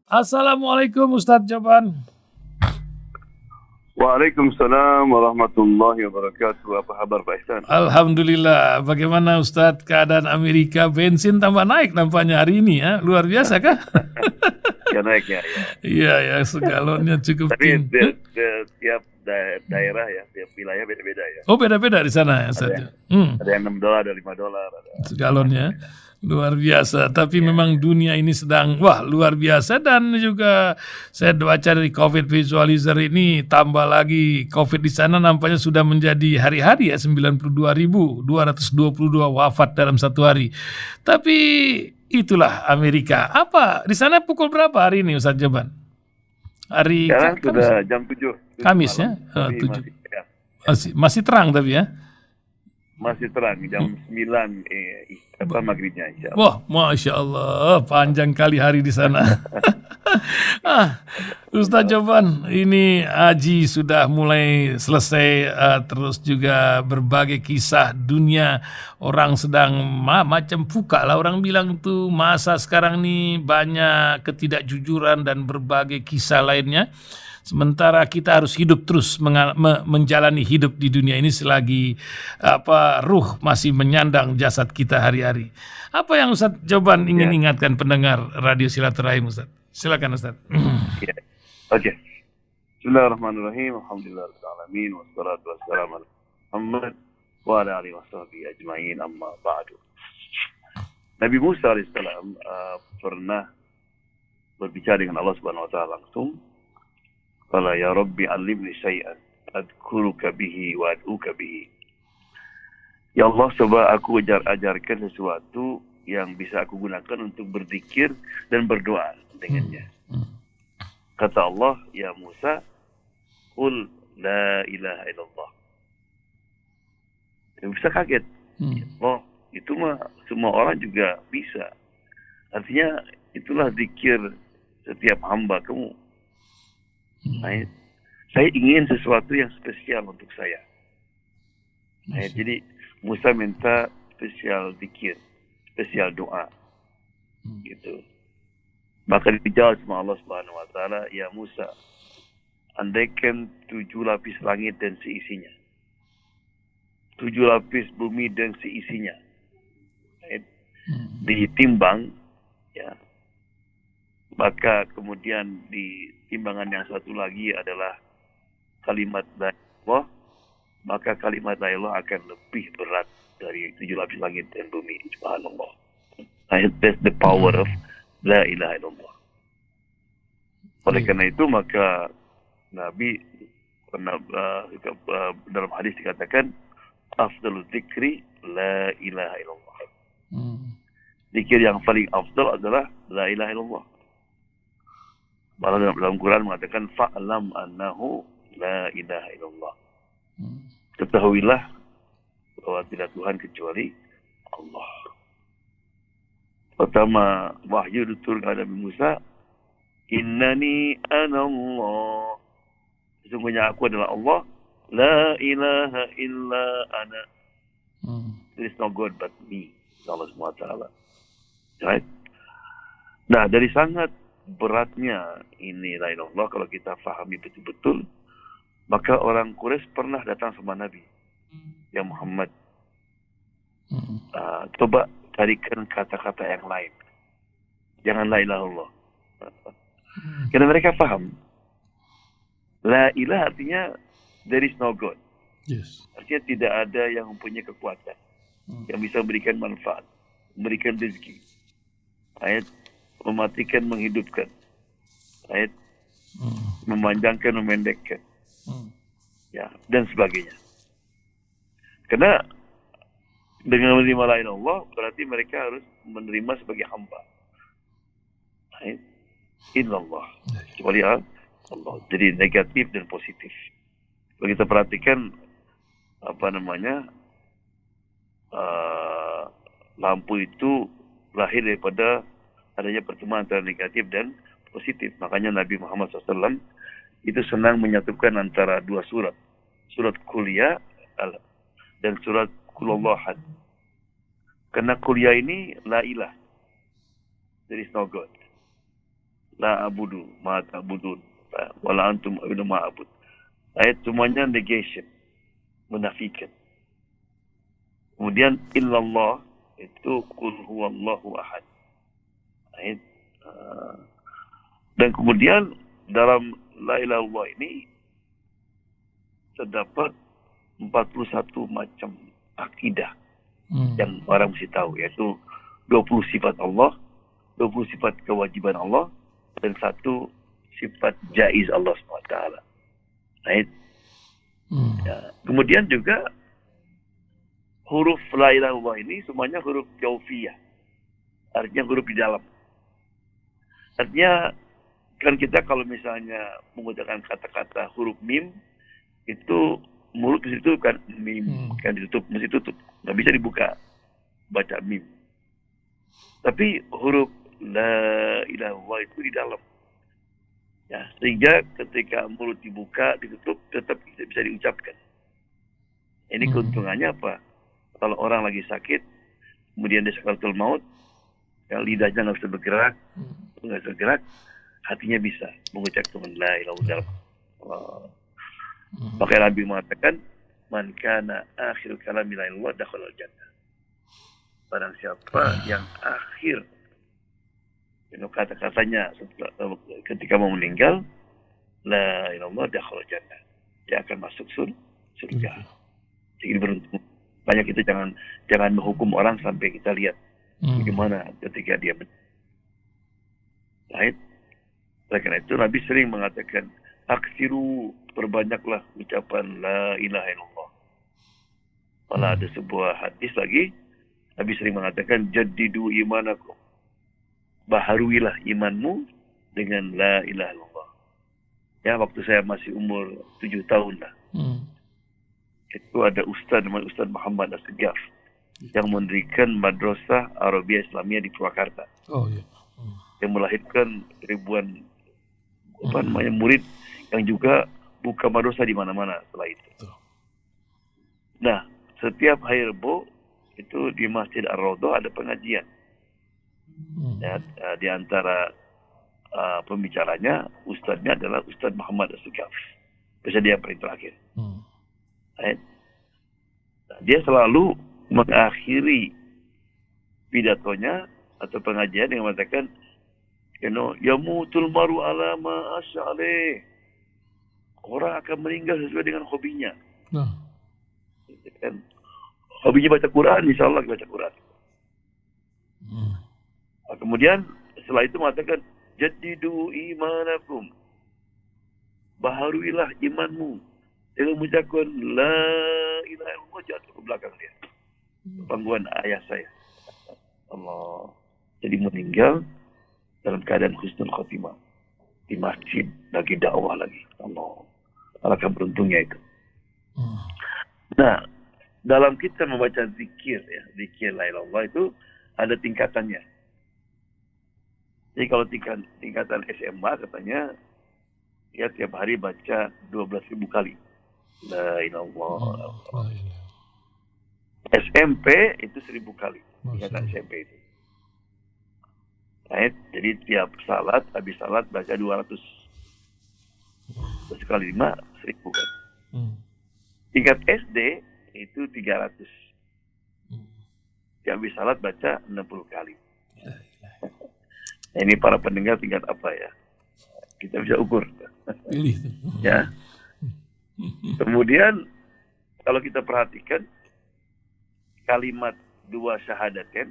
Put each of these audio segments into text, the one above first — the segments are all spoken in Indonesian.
Assalamualaikum Ustadz Joban. Waalaikumsalam warahmatullahi wabarakatuh. Apa kabar Pak Ihsan? Alhamdulillah. Bagaimana Ustadz keadaan Amerika? Bensin tambah naik nampaknya hari ini ya. Luar biasa kah? Ya naiknya ya. Iya ya, segalonnya cukup Tapi tinggi. tiap daerah ya, tiap wilayah beda-beda ya. Oh, beda-beda di sana ya Ustadz. Ada yang $6, ada $5. Segalonnya luar biasa. Tapi memang dunia ini sedang luar biasa, dan juga saya baca dari COVID Visualizer ini tambah lagi COVID di sana nampaknya sudah menjadi hari-hari ya, 92.222 wafat dalam satu hari. Tapi itulah Amerika. Apa di sana pukul berapa hari ini Ustaz Jaban? Hari Sekarang Kamis, sudah jam 7 Kamis ya? malam, tapi 7. masih Masih terang tapi ya. masih terang jam 9 maghribnya insya Allah. Wah, Masya Allah, panjang kali hari di sana. Ustaz Joban, ini Aji sudah mulai selesai, terus juga berbagai kisah dunia orang sedang macam buka lah, orang bilang tuh masa sekarang nih banyak ketidakjujuran dan berbagai kisah lainnya. Sementara kita harus hidup terus menjalani hidup di dunia ini selagi ruh masih menyandang jasad kita hari-hari. Apa yang Ustaz Joban ingin ingatkan pendengar Radio Silaturahim Ustaz? Silakan Ustaz. Ya. Oke. Bismillahirrahmanirrahim. Alhamdulillahirrahmanirrahim. Wassalatu wassalamu ala Muhammad wa ala alihi washabihi ajma'in, amma ba'du. Nabi Musa alaihissalam pernah berbicara dengan Allah Subhanahu wa taala langsung. Qala ya Rabbi 'allimni syai'an adkuruka bihi wa ad'uka bihi. Ya Allah, coba aku ajarkan sesuatu yang bisa aku gunakan untuk berzikir dan berdoa dengannya. Kata Allah, ya Musa, qul la ilaha illallah. Ya, Musa kaget. Oh, itu mah semua orang juga bisa. Artinya itulah zikir setiap hamba kamu. Saya ingin sesuatu yang spesial untuk saya. Jadi Musa minta spesial zikir, spesial doa, gitu. Maka dijawab sama Allah Subhanahu Wa Taala, ya Musa, andaikan 7 lapis langit dan seisinya, 7 lapis bumi dan seisinya, ditimbang, ya. Maka kemudian di timbangan yang satu lagi adalah kalimat la ilaha illallah, maka kalimat la ilaha illallah akan lebih berat dari 7 lapis langit dan bumi. Subhanallah. That's the power of la ilaha illallah. Oleh karena itu maka Nabi dalam hadis dikatakan afdalul dzikri la ilaha illallah. Zikir yang paling afdal adalah la ilaha illallah. Malah dalam Quran mengatakan fa'lam annahu la ilaha illallah. Ketahuilah bahwa tidak Tuhan kecuali Allah. Pertama wahyu diturunkan kepada Nabi Musa, innani ana Allah. Sesungguhnya aku adalah Allah, la ilaha illa ana. There is no God but me. Allah SWT. Right? Nah, dari sangat beratnya ini la ilaha illallah, kalau kita fahami betul-betul, maka orang Quraisy pernah datang sama Nabi, ya Muhammad, coba carikan kata-kata yang lain, jangan la ilaha illallah. Karena mereka paham la ilaha artinya there is no God. Artinya tidak ada yang mempunyai kekuatan yang bisa memberikan manfaat, memberikan rezeki, mematikan, menghidupkan, memanjangkan, memendekkan, ya, dan sebagainya. Karena dengan menerima la ilaha illallah berarti mereka harus menerima sebagai hamba. Illallah, kecuali Allah. Jadi negatif dan positif. Kalau kita perhatikan lampu itu lahir daripada adanya pertemuan antara negatif dan positif. Makanya Nabi Muhammad SAW itu senang menyatukan antara dua surat. Surat Kuliah dan surat Qulallahat. Karena Kuliah ini la ilah. There is no God. la abudu ma ta'budun, wala antum a'budu ma a'bud. Ayat semuanya negation, menafikan. Kemudian illallah itu qul huwallahu ahad. Ayat, dan kemudian dalam la ilaha illallah ini terdapat 41 macam akidah yang orang mesti tahu, yaitu 20 sifat Allah, 20 sifat kewajiban Allah, dan 1 sifat jaiz Allah SWT. Right? Ya. Kemudian juga huruf la ilaha illallah ini semuanya huruf jaufiyah, artinya huruf di dalam. Artinya kan kita kalau misalnya menggunakan kata-kata huruf mim, itu mulut di situ kan mim, kan ditutup, mesti tutup, nggak bisa dibuka baca mim. Tapi huruf la ilaha illallah itu di dalam, ya, sehingga ketika mulut dibuka ditutup tetap bisa diucapkan. Ini keuntungannya apa? Kalau orang lagi sakit, kemudian dia sakaratul maut, ya, lidahnya nggak bisa bergerak, hatinya bisa mengucapkan la ilaha illallah. Maka Nabi mengatakan, man kana akhir kalami la ilaha illallah dakhala al-jannah. Barang siapa yang akhir kata-katanya ketika mau meninggal, la ilaha illallah dakhala al-jannah, dia akan masuk surga. Jadi beruntung. Banyak kita jangan menghukum orang sampai kita lihat bagaimana ketika dia Right? Oleh karena itu Nabi sering mengatakan, aksiru, perbanyaklah ucapan la ilaha illallah. Malah ada sebuah hadis lagi, Nabi sering mengatakan, jaddidu imanakum, baharuilah imanmu dengan la ilaha illallah. Ya, waktu saya masih umur 7 tahun lah. Itu ada Ustaz namanya Ustaz Muhammad As-Segaf yang mendirikan Madrasah Arabia Islamiyah di Purwakarta. Oh iya. Yang melahirkan ribuan murid yang juga buka madrasah di mana-mana setelah itu. Nah, setiap hari Rebo itu di Masjid Ar-Raudhah ada pengajian. Ya, di antara pembicaranya, ustadznya adalah Ustaz Muhammad As-Segaf. Biasa dia yang paling terakhir. Nah, dia selalu mengakhiri pidatonya atau pengajian dengan mengatakan, yamutul maru ala ma asy'alih. Orang akan meninggal sesuai dengan hobinya. Kan? Hobinya baca Quran, insyaallah baca Quran. Kemudian setelah itu mengatakan, jaddidu imanakum, baharuilah imanmu dengan mengucapkan la ilaha illallah. Jatuh ke belakang dia, pangkuan ayah saya. Allah. Jadi meninggal dalam keadaan husnul khotimah di masjid, lagi dakwah lagi. Allah, alangkah beruntungnya itu. Nah, dalam kita membaca zikir, ya, zikir la ilaha illallah itu ada tingkatannya. Jadi kalau tingkatan SMA katanya, ya tiap hari baca 12.000 kali la ilaha illallah. SMP itu 1.000 kali, tingkatan SMP itu. Right? Jadi tiap salat, habis salat baca 200. Terus kali 5, 1.000 kan. Tingkat SD itu 300. Habis salat baca 60 kali. Nah, ini para pendengar tingkat apa ya? Kita bisa ukur. Ya. Kemudian kalau kita perhatikan kalimat 2 syahadatain,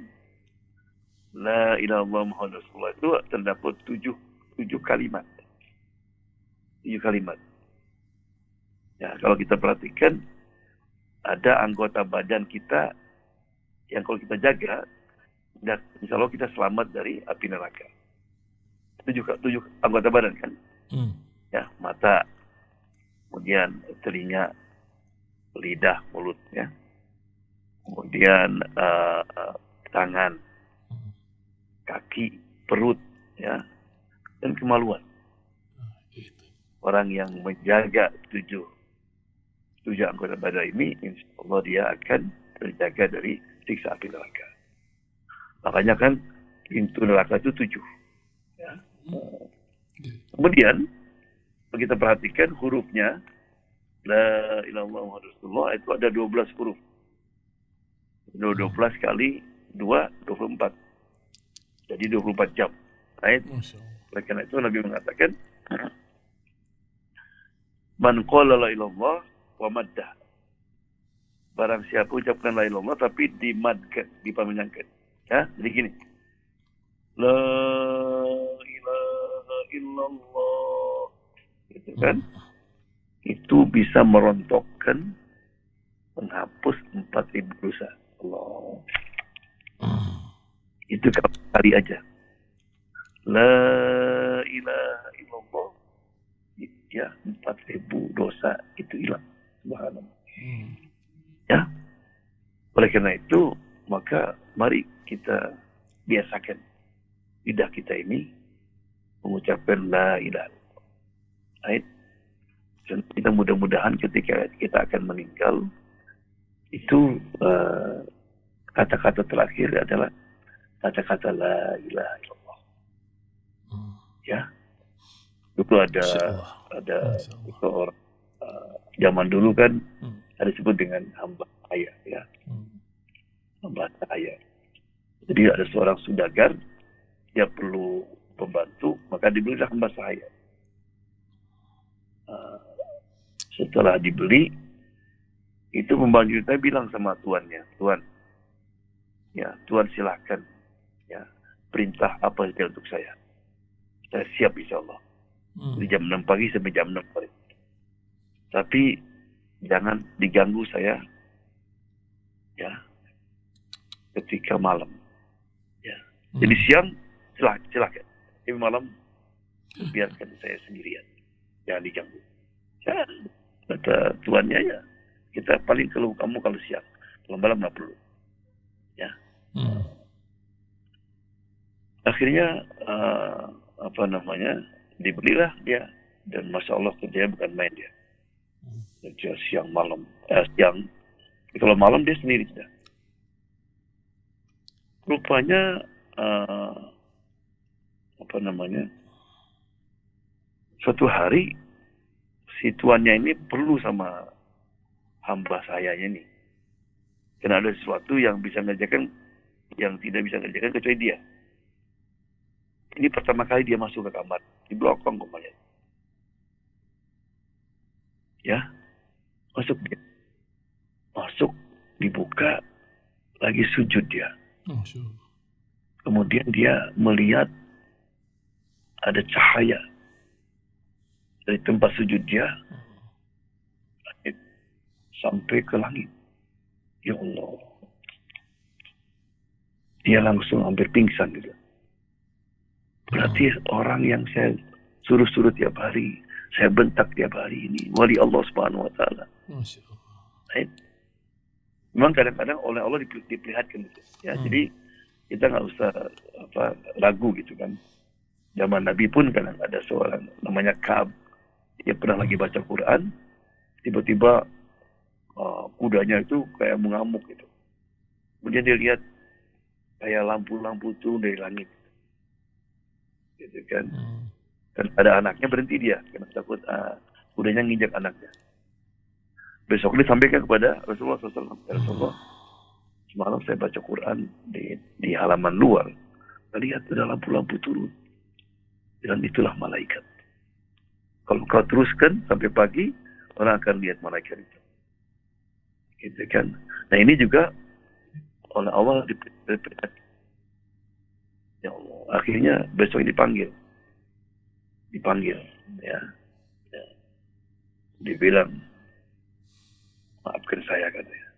la ilaha illallah Muhammad Rasulullah, itu terdapat 7 kalimat. 7 kalimat. Ya, kalau kita perhatikan ada anggota badan kita yang kalau kita jaga, dan insya Allah kita selamat dari api neraka. 7 anggota badan kan? Ya, mata, kemudian telinga, lidah, mulut, ya. Kemudian tangan, kaki, perut, ya, dan kemaluan. Orang yang menjaga 7 anggota badan ini, insya Allah dia akan terjaga dari siksa api neraka. Makanya kan pintu neraka itu 7. Ya. Kemudian kita perhatikan hurufnya, la ilaha illallah Muhammadur Rasulullah, itu ada 12 huruf. 12 kali 2, 24. Jadi 24 jam. Right? Oleh karena itu Nabi mengatakan, man qala la ilallah wa maddah. Barang siapa ucapkan la ilallah tapi dimadkan, dipanjangkan. Ya, jadi gini. La ilaha illallah. Gitu kan? Itu bisa merontokkan, menghapus 4.000 dosa. Allah. Itu kali aja. La ilaha illallah. Ya, 4.000 dosa itu hilang. Subhanallah. Ya. Oleh karena itu, maka mari kita biasakan lidah kita ini mengucapkan la ilaha illallah. Baik. Dan kita mudah-mudahan ketika kita akan meninggal, itu kata-kata terakhir adalah kata-kata la ilaha illallah. Ya. Dulu ada seorang zaman dulu kan ada disebut dengan hamba sahaya, ya. Hamba sahaya. Jadi ada seorang saudagar, dia perlu pembantu, maka dibelilah hamba sahaya. Setelah dibeli, itu pembantu kita bilang sama tuannya, Tuan, ya Tuan silahkan, ya perintah apa saja untuk saya siap insya Allah. Dari jam 6 pagi sampai jam 6 pagi. Tapi jangan diganggu saya, ya, ketika malam. Ya. Jadi siang silakan. Tapi malam biarkan saya sendirian, jangan diganggu. Ya, kata tuannya, ya kita paling keluh kamu kalau siang, kalau malam nggak perlu. Ya. Akhirnya dibelilah dia, dan masya Allah kerjanya bukan main dia. Dia siang malam, kalau malam dia sendiri sudah. Rupanya suatu hari si tuannya ini perlu sama hamba sayanya ini, karena ada sesuatu yang bisa ngerjakan, yang tidak bisa ngerjakan kecuali dia. Ini pertama kali dia masuk ke kamar, di belakang kemarin. Ya, masuk, dibuka, lagi sujud dia. Kemudian dia melihat ada cahaya dari tempat sujud dia sampai ke langit. Ya Allah, dia langsung hampir pingsan gitu. Berarti orang yang saya suruh tiap hari, saya bentak tiap hari ini, wali Allah Subhanahu wa Ta'ala. Masya Allah. Memang kadang-kadang oleh Allah diperlihatkan gitu. Ya, jadi kita nggak usah ragu gitu kan. Zaman Nabi pun kadang ada seorang namanya Ka'ab, dia pernah lagi baca Quran, tiba-tiba kudanya itu kayak mengamuk gitu. Kemudian dia lihat kayak lampu-lampu turun dari langit. Gitu kan. Dan ada anaknya, berhenti dia karena takut kudanya nginjak anaknya. Besok disampaikan kepada Rasulullah SAW. Rasulullah, semalam saya baca Quran di halaman luar, saya lihat ada lampu-lampu turun, dan itulah malaikat. Kalau kau teruskan sampai pagi, orang akan lihat malaikat itu. Gitu kan. Nah ini juga oleh Allah diperhatikan. Ya Allah, akhirnya besok dipanggil, ya. Dibilang, maafkan saya katanya,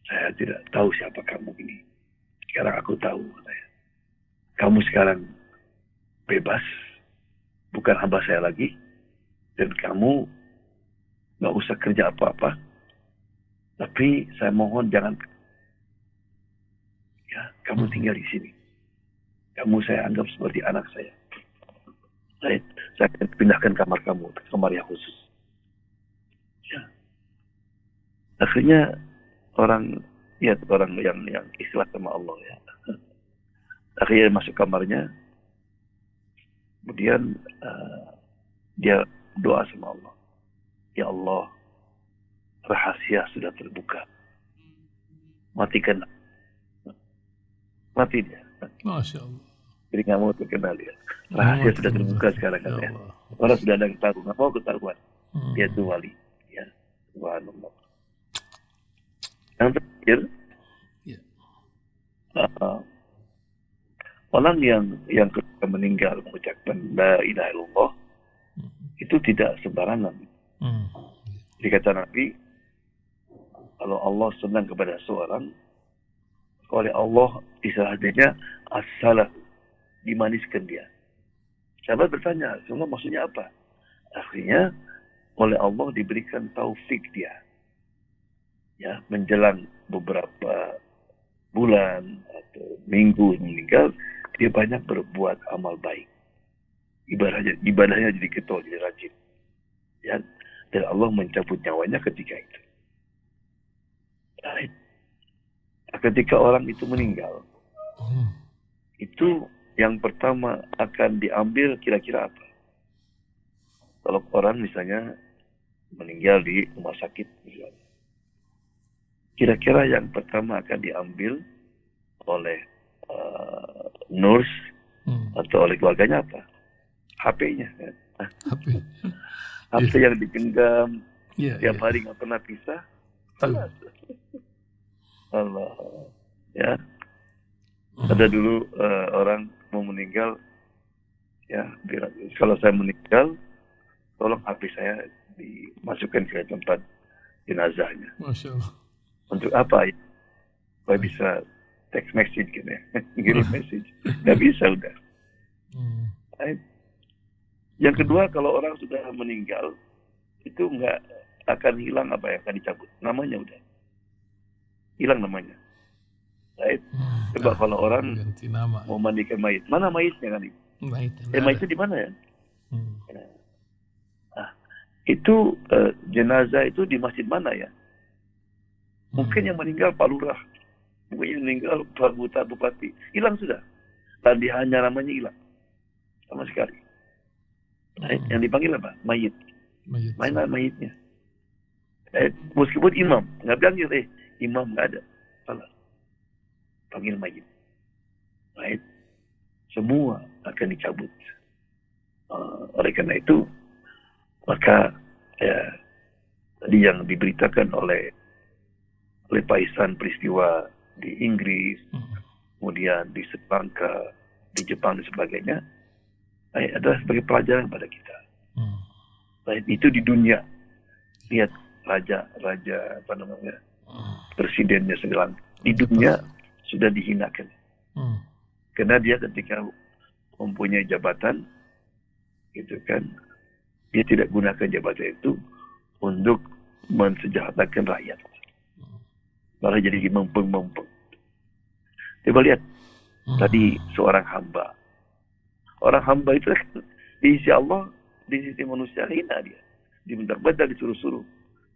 saya tidak tahu siapa kamu ini. Sekarang aku tahu katanya. Kamu sekarang bebas, bukan hamba saya lagi, dan kamu nggak usah kerja apa-apa. Tapi saya mohon jangan, ya, kamu tinggal di sini. Kamu saya anggap seperti anak saya. Saya akan pindahkan kamar kamu ke kamar yang khusus. Ya. Akhirnya orang yang ikhlas sama Allah, ya. Akhirnya masuk kamarnya, Kemudian dia doa sama Allah. Ya Allah, rahasia sudah terbuka. Matikan. Mati dia. Masya Allah. Jadi nggak mau terkenal dia. Rahasia sudah terbuka sekarang kan ya. Orang sudah ada ketahuan, nggak mau ketahuan. Dia itu wali. Ya, subhanallah. Yang terakhir, orang yang ketika meninggal mengucapkan la ilaha illallah itu tidak sembarangan. Jadi kata Nabi, kalau Allah senang kepada seorang, oleh Allah istilahnya as-salah, dimaniskan dia. Sahabat bertanya, Rasulullah maksudnya apa? Akhirnya oleh Allah diberikan taufik dia. Ya, menjelang beberapa bulan atau minggu meninggal, dia banyak berbuat amal baik. Ibadahnya jadi getol, jadi rajin. Ya, dan Allah mencabut nyawanya ketika itu. Baik. Ketika orang itu meninggal, itu yang pertama akan diambil kira-kira apa? Kalau orang misalnya meninggal di rumah sakit misalnya, kira-kira yang pertama akan diambil oleh nurse atau oleh keluarganya apa? HP-nya kan? HP yang digenggam tiap hari nggak pernah pisah. Allah, ya. Ada dulu orang mau meninggal, ya, bilang, kalau saya meninggal, tolong HP saya dimasukkan ke tempat jenazahnya. Masya Allah. Untuk apa ya? Supaya bisa text message gitu ya, kirim message. Nggak bisa udah. Yang kedua, kalau orang sudah meninggal, itu nggak akan hilang apa yang akan dicabut. Namanya udah hilang namanya. Right? Coba kalau orang mau mandikan mayit, mana mayitnya kan? Mayitnya di mana ya? Itu jenazah itu di masjid mana ya? Mungkin yang meninggal Pak Lurah, mungkin yang meninggal Pak Bupati, hilang sudah. Dan hanya namanya hilang sama sekali. Yang dipanggil apa? Mayit. Mana mayitnya? Meskipun imam, nggak bilang gitu, imam nggak ada, salah. Panggil mayit. Mayit. Semua akan dicabut. Oleh karena itu, maka ya, tadi yang diberitakan oleh Paisan peristiwa di Inggris, kemudian di Sri Lanka, di Jepang dan sebagainya, adalah sebagai pelajaran pada kita. Itu di dunia. Lihat raja apa namanya, presidennya Sri Lanka di dunia sudah dihinakan. Karena dia ketika mempunyai jabatan, gitu kan, dia tidak gunakan jabatan itu untuk mensejahterakan rakyat. Malah jadi mempeng-mempeng. Coba lihat tadi seorang hamba. Orang hamba itu di sisi Allah, di sisi manusia hina dia. Dibentak-bentak, disuruh-suruh.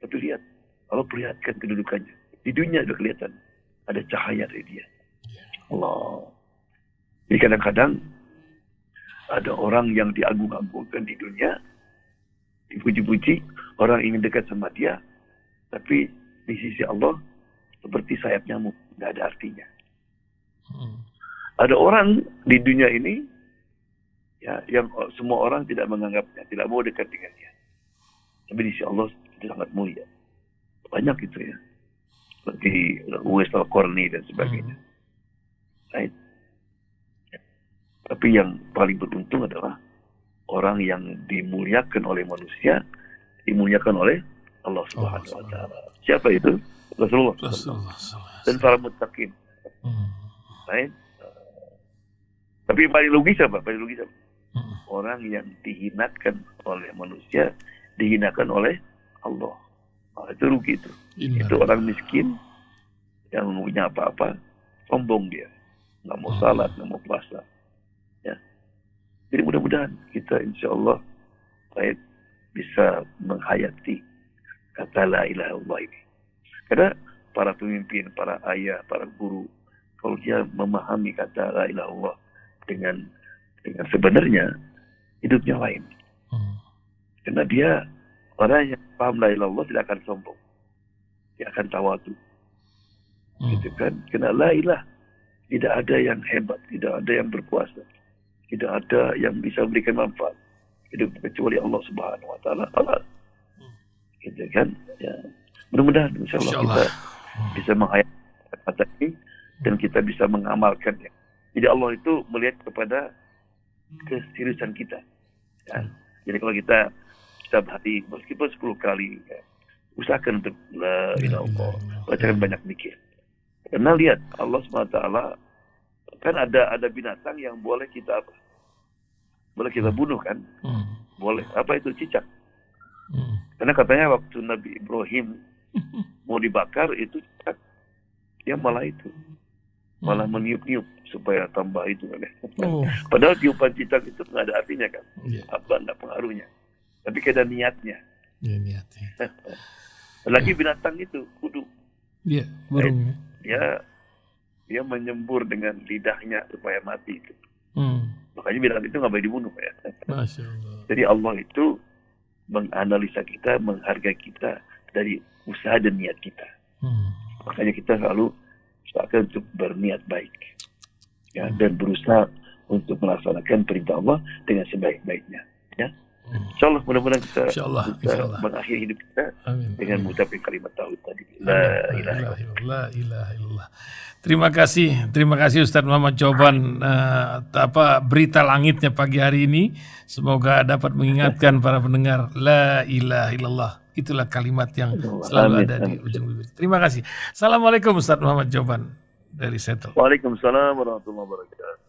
Tapi lihat, Allah perlihatkan kedudukannya. Di dunia sudah kelihatan. Ada cahaya dari dia. Allah. Jadi kadang-kadang ada orang yang diagung-agungkan di dunia, dipuji-puji, orang ingin dekat sama dia, tapi di sisi Allah seperti sayap nyamuk, nggak ada artinya. Ada orang di dunia ini, ya, yang semua orang tidak menganggapnya, tidak mau dekat dengan dia. Tapi di sisi Allah itu sangat mulia. Banyak itu ya. Seperti Uwais Al-Qarni dan sebagainya. Right? Tapi yang paling beruntung adalah orang yang dimuliakan oleh manusia, dimuliakan oleh Allah Subhanahu wa Ta'ala. Siapa itu? Rasulullah. Dan para muttaqin. Right? Tapi paling logis apa? Orang yang dihinakan oleh manusia, dihinakan oleh Allah. Itu rugi itu. Itu orang miskin yang punya apa-apa, sombong dia. Nggak mau salat, nggak mau puasa. Ya. Jadi mudah-mudahan kita insya Allah baik bisa menghayati kata la ilaha illallah ini. Karena para pemimpin, para ayah, para guru, kalau dia memahami kata la ilaha illallah dengan sebenarnya, hidupnya lain. Hmm. Karena dia orang yang paham la ilaha illallah tidak akan sombong. Dia akan tawadu. Gitu kan? Karena la ilaha tidak ada yang hebat, tidak ada yang berkuasa, tidak ada yang bisa memberikan manfaat hidup kecuali Allah Subhanahu wa taala. Gitu kan? Ya. Mudah-mudahan insyaallah kita bisa menghayati kata ini dan kita bisa mengamalkannya. Jadi Allah itu melihat kepada keseriusan kita. Ya. Jadi kalau kita setiap hari meskipun 10 kali ya, usahakan untuk la ilaha illallah, bacakan banyak zikir. Karena lihat Allah SWT kan ada binatang yang boleh kita apa? Boleh kita bunuh kan? Boleh. Apa itu? Cicak. Karena katanya waktu Nabi Ibrahim mau dibakar itu cicak, dia malah meniup-niup supaya tambah itu kan. Padahal tiupan cicak itu nggak ada artinya kan? Apa nggak pengaruhnya? Tapi ada niatnya. Ya, niatnya. Lagi binatang itu kudu. Iya, burung. Dia menyembur dengan lidahnya supaya mati itu. Makanya binatang itu nggak boleh dibunuh ya. Masya Allah. Jadi Allah itu menganalisa kita, menghargai kita dari usaha dan niat kita. Makanya kita selalu usahakan untuk berniat baik, ya, dan berusaha untuk melaksanakan perintah Allah dengan sebaik-baiknya. Ya. Insyaallah mudah-mudahan kita bisa mengakhiri hidup kita dengan mengucapkan kalimat tauhid tadi. La ilaha illallah. Terima kasih Ustaz Muhammad jawaban berita langitnya pagi hari ini. Semoga dapat mengingatkan para pendengar la ilaha illallah. Itulah kalimat yang selalu ada di ujung bibir. Terima kasih. Assalamualaikum Ustaz Muhammad jawaban dari Seattle. Waalaikumsalam warahmatullahi wabarakatuh.